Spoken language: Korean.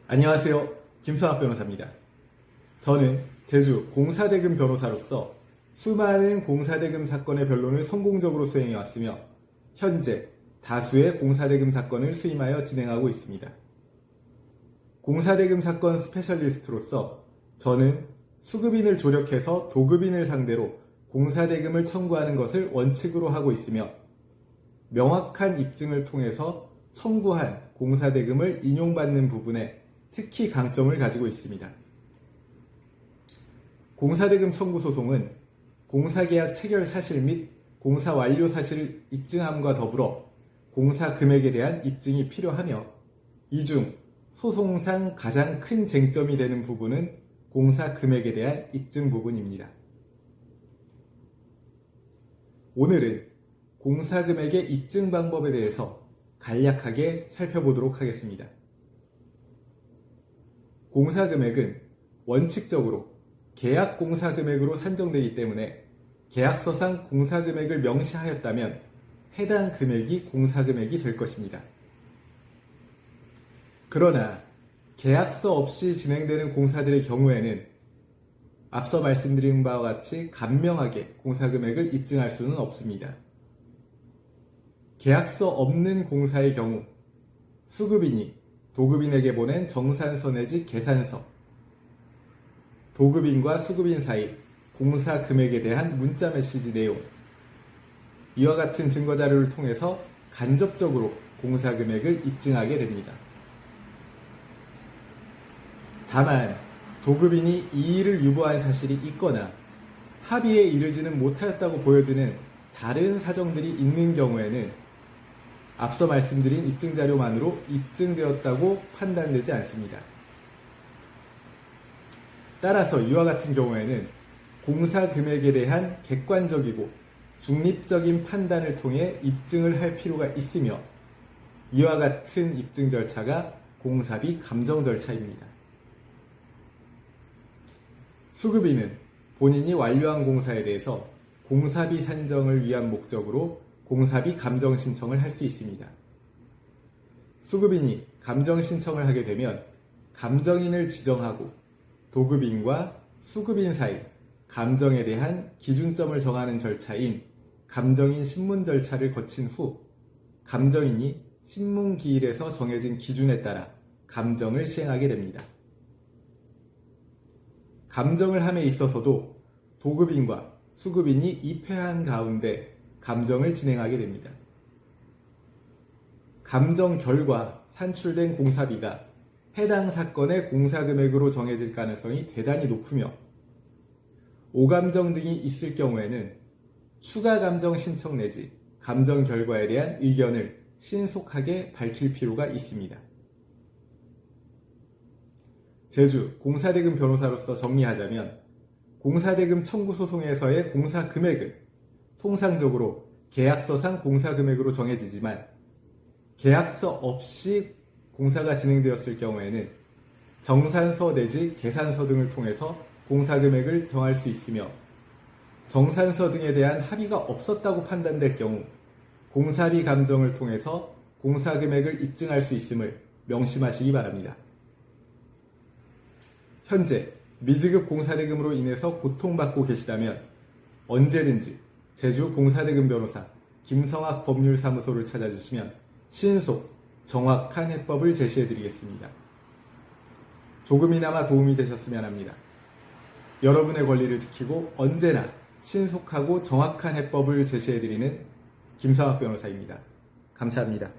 안녕하세요. 김성학 변호사입니다. 저는 제주 공사대금 변호사로서 수많은 공사대금 사건의 변론을 성공적으로 수행해왔으며 현재 다수의 공사대금 사건을 수임하여 진행하고 있습니다. 공사대금 사건 스페셜리스트로서 저는 수급인을 조력해서 도급인을 상대로 공사대금을 청구하는 것을 원칙으로 하고 있으며 명확한 입증을 통해서 청구한 공사대금을 인용받는 부분에 특히 강점을 가지고 있습니다. 공사대금 청구 소송은 공사계약 체결 사실 및 공사 완료 사실을 입증함과 더불어 공사 금액에 대한 입증이 필요하며 이 중 소송상 가장 큰 쟁점이 되는 부분은 공사 금액에 대한 입증 부분입니다. 오늘은 공사 금액의 입증 방법에 대해서 간략하게 살펴보도록 하겠습니다. 공사 금액은 원칙적으로 계약 공사 금액으로 산정되기 때문에 계약서상 공사 금액을 명시하였다면 해당 금액이 공사 금액이 될 것입니다. 그러나 계약서 없이 진행되는 공사들의 경우에는 앞서 말씀드린 바와 같이 간명하게 공사 금액을 입증할 수는 없습니다. 계약서 없는 공사의 경우 수급인이 도급인에게 보낸 정산서 내지 계산서, 도급인과 수급인 사이 공사 금액에 대한 문자 메시지 내용, 이와 같은 증거 자료를 통해서 간접적으로 공사 금액을 입증하게 됩니다. 다만 도급인이 이 일을 유보한 사실이 있거나 합의에 이르지는 못하였다고 보여지는 다른 사정들이 있는 경우에는 앞서 말씀드린 입증자료만으로 입증되었다고 판단되지 않습니다. 따라서 이와 같은 경우에는 공사 금액에 대한 객관적이고 중립적인 판단을 통해 입증을 할 필요가 있으며 이와 같은 입증 절차가 공사비 감정 절차입니다. 수급인은 본인이 완료한 공사에 대해서 공사비 산정을 위한 목적으로 공사비 감정 신청을 할 수 있습니다. 수급인이 감정 신청을 하게 되면 감정인을 지정하고 도급인과 수급인 사이 감정에 대한 기준점을 정하는 절차인 감정인 신문 절차를 거친 후 감정인이 신문기일에서 정해진 기준에 따라 감정을 시행하게 됩니다. 감정을 함에 있어서도 도급인과 수급인이 입회한 가운데 감정을 진행하게 됩니다. 감정 결과 산출된 공사비가 해당 사건의 공사금액으로 정해질 가능성이 대단히 높으며 오감정 등이 있을 경우에는 추가 감정 신청 내지 감정 결과에 대한 의견을 신속하게 밝힐 필요가 있습니다. 제주 공사대금 변호사로서 정리하자면 공사대금 청구 소송에서의 공사 금액은 통상적으로 계약서상 공사 금액으로 정해지지만 계약서 없이 공사가 진행되었을 경우에는 정산서 내지 계산서 등을 통해서 공사 금액을 정할 수 있으며 정산서 등에 대한 합의가 없었다고 판단될 경우 공사비 감정을 통해서 공사 금액을 입증할 수 있음을 명심하시기 바랍니다. 현재 미지급 공사대금으로 인해서 고통받고 계시다면 언제든지 제주 공사대금 변호사 김성학 법률사무소를 찾아주시면 신속, 정확한 해법을 제시해드리겠습니다. 조금이나마 도움이 되셨으면 합니다. 여러분의 권리를 지키고 언제나 신속하고 정확한 해법을 제시해드리는 김성학 변호사입니다. 감사합니다.